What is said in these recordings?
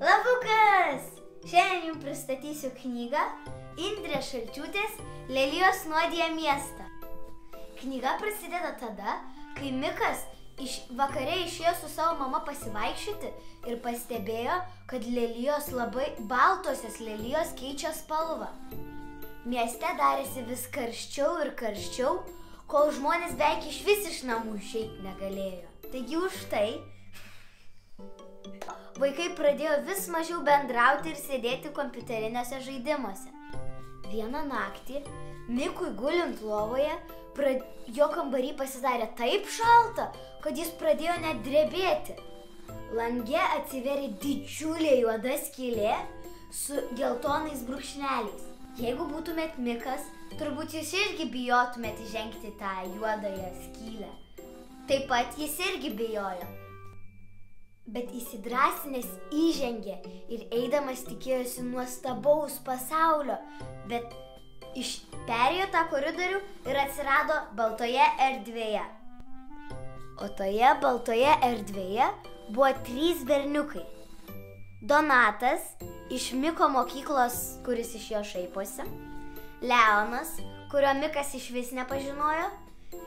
Labukas! Šiandien jums pristatysiu knygą Indrės Šalčiūtės Lelijos nuodija miestą. Knyga prasideda tada, kai Mikas vakare išėjo su savo mama pasivaikščioti ir pastebėjo, kad baltosios lelijos keičia spalvą. Mieste darėsi vis karščiau ir karščiau, kol žmonės beveik išvis iš namų išeiti negalėjo. Taigi už tai vaikai pradėjo vis mažiau bendrauti ir sėdėti kompiuteriniuose žaidimuose. Vieną naktį, Mikui gulint lovoje, jo kambarį pasidarė taip šalta, kad jis pradėjo net drebėti. Lange atsiverė didžiulė juoda skylė su geltonais brūkšneliais. Jeigu būtumėt Mikas, turbūt jūs irgi bijotumėt įžengti tą juodąją skylę. Taip pat jis irgi bijojo. Bet įsidrąsinęs įžengė ir eidamas tikėjosi nuostabaus pasaulio, bet perėjo tą koridorių ir atsirado baltoje erdvėje. O toje baltoje erdvėje buvo 3 berniukai. Donatas iš Miko mokyklos, kuris iš jo šaiposi, Leonas, kurio Mikas išvis nepažinojo,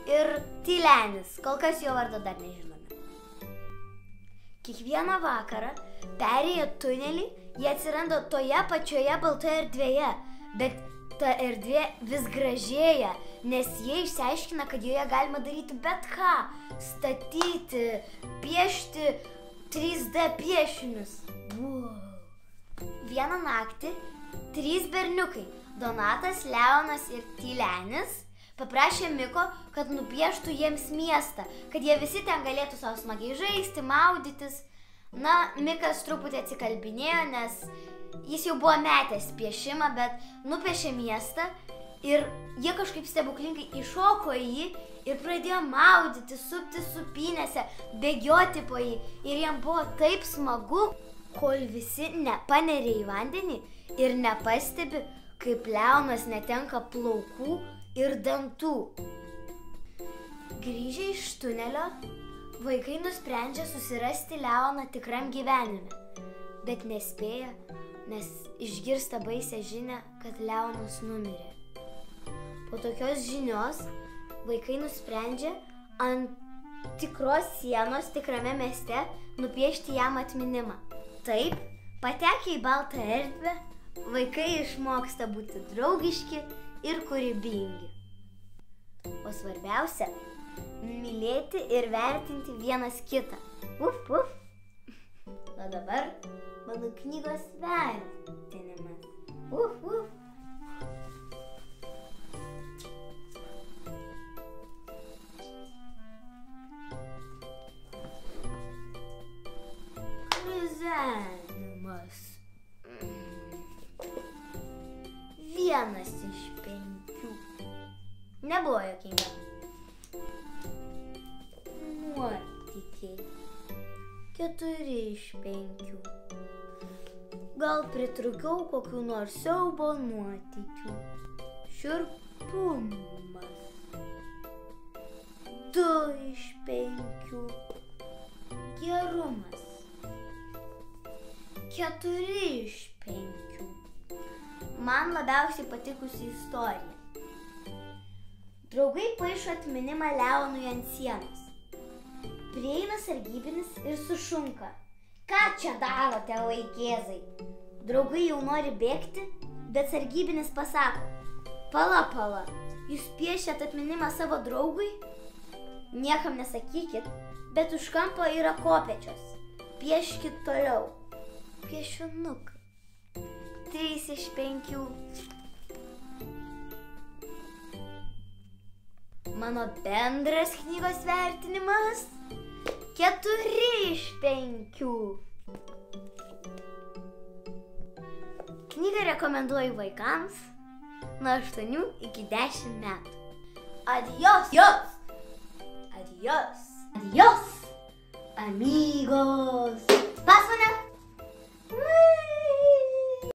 ir Tylenis, kol kas jo vardo dar nežinome. Kiekvieną vakarą, perėję tunelį, jie atsiranda toje pačioje baltoje erdvėje, bet ta erdvė vis gražėja, nes jie išsiaiškina, kad joje galima daryti bet ką – statyti, piešti 3D piešinius. Wow. Vieną naktį 3 berniukai – Donatas, Leonas ir Tylenis – paprašė Miko, kad nupieštų jiems miestą, kad jie visi ten galėtų savo smagiai žaisti, maudytis. Na, Mikas truputį atsikalbinėjo, nes jis jau buvo metęs piešimą, bet nupiešė miestą ir jie kažkaip stebuklingai įšoko į jį ir pradėjo maudyti, supti supynėse, bėgioti po jį. Ir jiem buvo taip smagu, kol visi nepanerė į vandenį ir nepastebi, kaip Leonas netenka plaukų ir dantų. Grįžę iš tunelio, vaikai nusprendžia susirasti Leoną tikram gyvenime, bet nespėja, nes išgirsta baisią žinią, kad Leonas numirė. Po tokios žinios vaikai nusprendžia ant tikros sienos tikrame mieste nupiešti jam atminimą. Taip, patekę į baltą erdvę, vaikai išmoksta būti draugiški ir kūrybingi. O svarbiausia – mylėti ir vertinti vienas kitą. Uf, uf. O dabar mano knygos vertinimas. Uf, uf. Krizenimas. 1 iš 5. Nebuvo jokinga. Nuotykiai. 4 iš 5. Gal pritrūkiau kokių nors siaubo nuotykių. Šiurpumas. 2 iš 5. Gerumas. 4 iš 5. Man labiausiai patikusi istorija. Draugai paišo atminimą Leonui ant sienos. Prieina sargybinis ir sušunka. Ką čia darote, vaikėzai? Draugai jau nori bėgti, bet sargybinis pasako. Pala, jūs piešėt atminimą savo draugui? Niekam nesakykit, bet už kampo yra kopėčios. Pieškit toliau. Piešinukai. 3 iš 5. Mano bendras knygos vertinimas 4 iš 5. Knygą rekomenduoju vaikams nuo 8 iki 10 metų. Adios! Adios! Adios! Amigos!